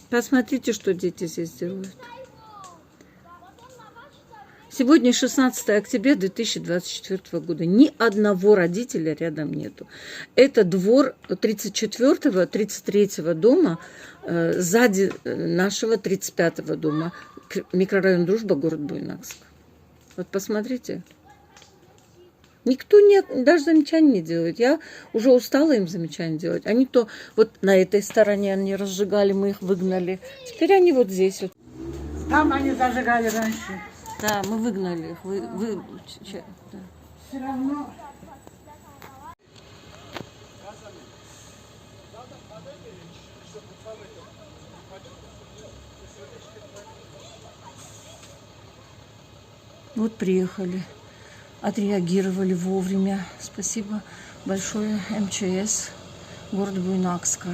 Посмотрите, что дети здесь делают. Сегодня 16 октября 2024 года. Ни одного родителя рядом нету. Это двор 34-го, 33-го дома, сзади нашего 35-го дома. Микрорайон Дружба, город Буйнакск. Вот посмотрите. Никто даже замечаний не делает. Я уже устала им замечания делать. Они то вот на этой стороне они разжигали, мы их выгнали. Теперь они вот здесь вот. Там они зажигали раньше. Да, мы выгнали их. Да. Все равно. Вот приехали. Отреагировали вовремя. Спасибо большое МЧС города Буйнакска.